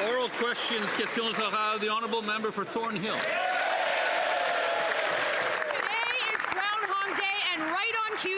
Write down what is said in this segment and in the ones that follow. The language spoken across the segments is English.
Oral questions, questions orales. The honourable member for Thornhill.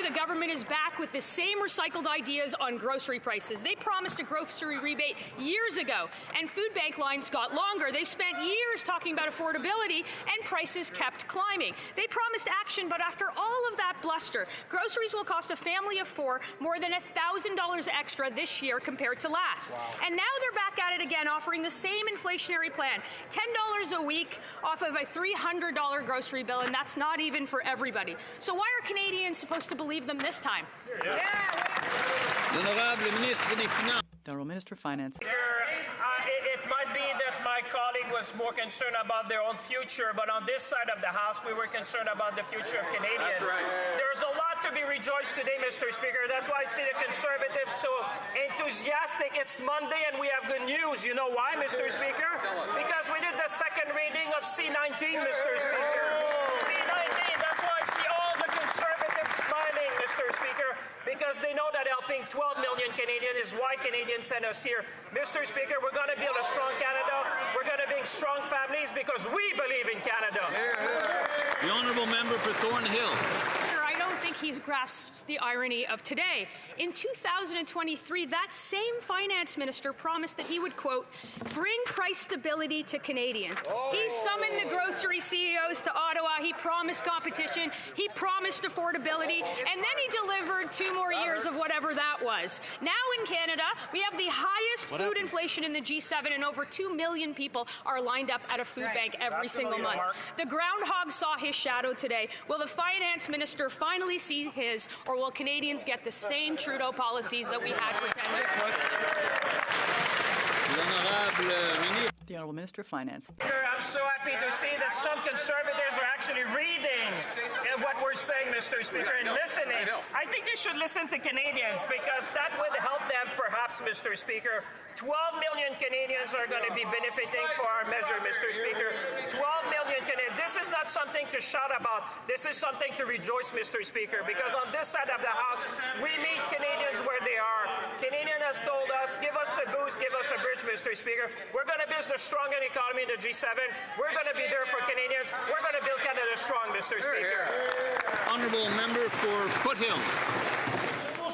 The government is back with the same recycled ideas on grocery prices. They promised a grocery rebate years ago, and food bank lines got longer. They spent years talking about affordability, and prices kept climbing. They promised action, but after all of that bluster, groceries will cost a family of four more than $1,000 extra this year compared to last. Wow. And now they're back at it again, offering the same inflationary plan, $10 a week off of a $300 grocery bill, and that's not even for everybody. So why are Canadians supposed to believe them this time? The Honourable Minister of Finance. It might be that my colleague was more concerned about their own future, but on this side of the House, we were concerned about the future of Canadians. That's right. There's a lot to be rejoiced today, Mr. Speaker. That's why I see the Conservatives so enthusiastic. It's Monday and we have good news. You know why, Mr. Speaker? Because we did the second reading of C-19, Mr. Speaker. C-19, that's why I see all the Conservatives smiling, Mr. Speaker, because they know that helping 12 million Canadians is why Canadians sent us here. Mr. Speaker, we're going to build a strong Canada. We're going to build strong families because we believe in Canada. The honourable member for Thornhill. I don't think he's grasped the irony of today. In 2023, that same finance minister promised that he would, quote, bring price stability to Canadians. He summoned the grocery CEOs to Ottawa. He promised competition. He promised affordability. And then he delivered 2 more years of whatever that was. Now in Canada, we have the highest food inflation in the G7, and over 2 million people are lined up at a food bank every single month. The groundhog saw his shadow today. Will the finance minister finally see his, or will Canadians get the same Trudeau policies that we had for 10 years? The Honourable Minister of Finance. I'm so happy to see that some Conservatives are actually reading what we're saying, Mr. Speaker, and listening. I think they should listen to Canadians because that would help them, perhaps, Mr. Speaker. 12 million Canadians are going to be benefiting for our measure, Mr. Speaker. 12 million Canadians. This is not something to shout about. This is something to rejoice, Mr. Speaker, because on this side of the House, we meet Canadians where they are. Canadian has told us, give us a boost, give us a bridge, Mr. Speaker. We're going to build a stronger economy in the G7. We're going to be there for Canadians. We're going to build Canada strong, Mr. Speaker. Honourable member for Foothills.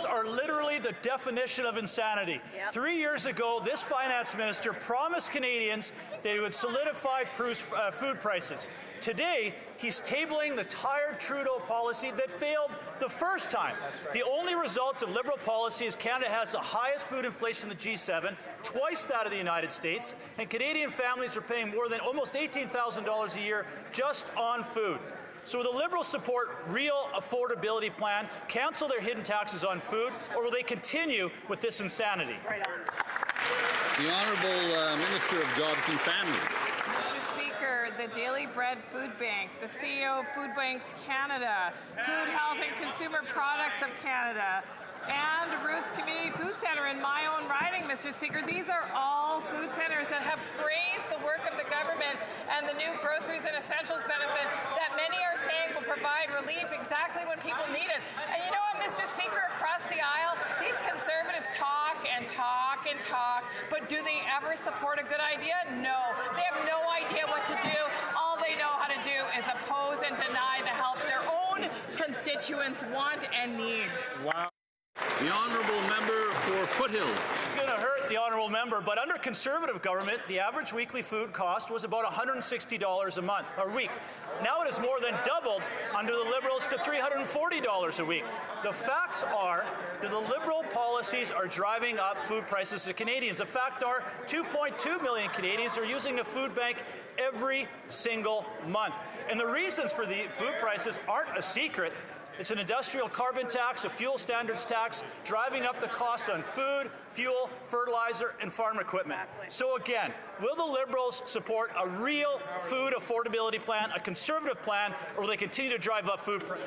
Are literally the definition of insanity. 3 years ago, this finance minister promised Canadians they would solidify food prices. Today, he's tabling the tired Trudeau policy that failed the first time. The only results of Liberal policy is Canada has the highest food inflation in the G7, twice that of the United States, and Canadian families are paying more than almost $18,000 a year just on food. So will the Liberals support real affordability plan, cancel their hidden taxes on food, or will they continue with this insanity? Right on. The Honourable Minister of Jobs and Families. Mr. Speaker, the Daily Bread Food Bank, the CEO of Food Banks Canada, Food, Health and Consumer Products of Canada, and Roots Community Food Centre in my own riding, Mr. Speaker. These are all food centres that have praised the work of the government and the new Groceries and Essentials Benefit that many are saying will provide relief exactly when people need it. And you know what, Mr. Speaker, across the aisle, these Conservatives talk and talk and talk, but do they ever support a good idea? No. They have no idea what to do. All they know how to do is oppose and deny the help their own constituents want and need. Wow. The honourable member for Foothills. It's going to hurt the honourable member, but under Conservative government, the average weekly food cost was about $160 a month or week. Now it has more than doubled under the Liberals to $340 a week. The facts are that the Liberal policies are driving up food prices to Canadians. The fact are 2.2 million Canadians are using a food bank every single month. And the reasons for the food prices aren't a secret. It's an industrial carbon tax, a fuel standards tax, driving up the costs on food, fuel, fertilizer, and farm equipment. So again, will the Liberals support a real food affordability plan, a Conservative plan, or will they continue to drive up food prices?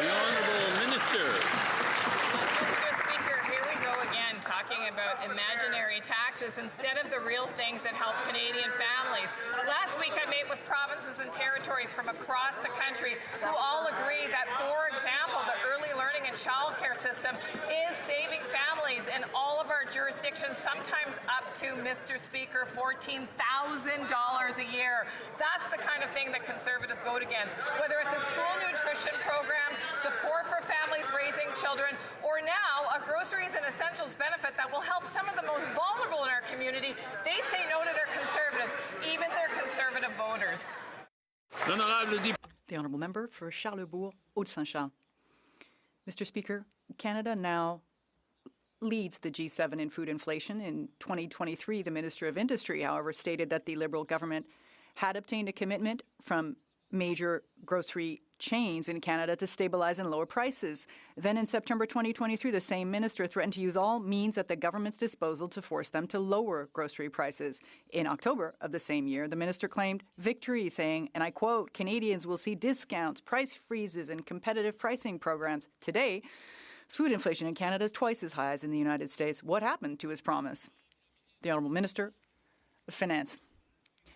The Honourable Minister. Mr. Speaker, here we go again, talking about imaginary taxes. prices instead of the real things that help Canadian families. Last week I met with provinces and territories from across the country who all agree that, for example, the early learning and childcare system is saving families in all of our jurisdictions, sometimes up to, Mr. Speaker, $14,000 a year. That's the kind of thing that Conservatives vote against. Whether it's a school nutrition program, support for families raising children, or now a Groceries and Essentials Benefit that will help some of the most vulnerable in our community, they say no to their Conservatives, even their Conservative voters. The Honourable Member for Charlebourg, Haute-Saint-Charles. Mr. Speaker, Canada now leads the G7 in food inflation. In 2023, the Minister of Industry, however, stated that the Liberal government had obtained a commitment from major grocery chains in Canada to stabilize and lower prices. Then in September 2023, the same minister threatened to use all means at the government's disposal to force them to lower grocery prices. In October of the same year, the minister claimed victory, saying, and I quote, "Canadians will see discounts, price freezes, and competitive pricing programs." Today, food inflation in Canada is twice as high as in the United States. What happened to his promise? The Honourable Minister of Finance.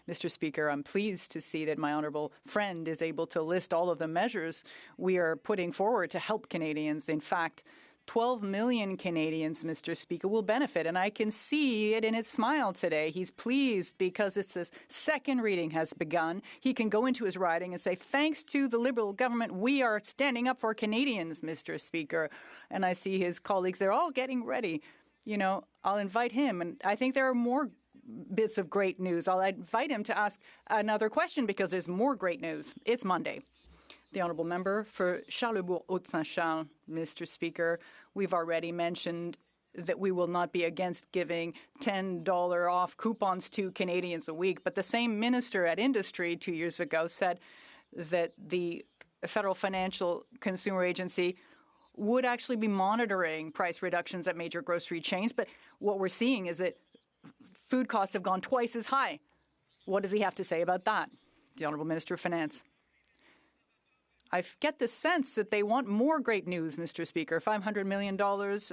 Mr. Speaker, I'm pleased to see that my honourable friend is able to list all of the measures we are putting forward to help Canadians. In fact, 12 million Canadians, Mr. Speaker, will benefit, and I can see it in his smile today. He's pleased because it's his second reading has begun. He can go into his riding and say, thanks to the Liberal government, we are standing up for Canadians, Mr. Speaker. And I see his colleagues, they're all getting ready. You know, I'll invite him, and I think there are more bits of great news. I'll invite him to ask another question because there's more great news. It's Monday. The Honourable Member for Charlebourg, Haute-Saint-Charles. Mr. Speaker, we've already mentioned that we will not be against giving $10 off coupons to Canadians a week, but the same minister at Industry 2 years ago said that the Federal Financial Consumer Agency would actually be monitoring price reductions at major grocery chains. But what we're seeing is that food costs have gone twice as high. What does he have to say about that? The Honourable Minister of Finance. I get the sense that they want more great news, Mr. Speaker. $500 million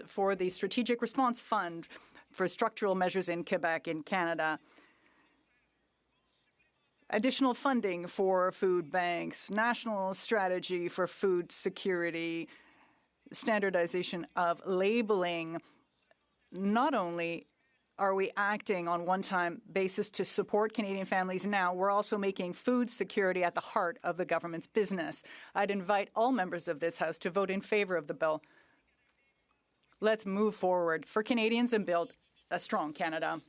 for the Strategic Response Fund for structural measures in Quebec, in Canada. Additional funding for food banks, national strategy for food security, standardization of labeling. Not only are we acting on one-time basis to support Canadian families now, we're also making food security at the heart of the government's business. I'd invite all members of this House to vote in favour of the bill. Let's move forward for Canadians and build a strong Canada.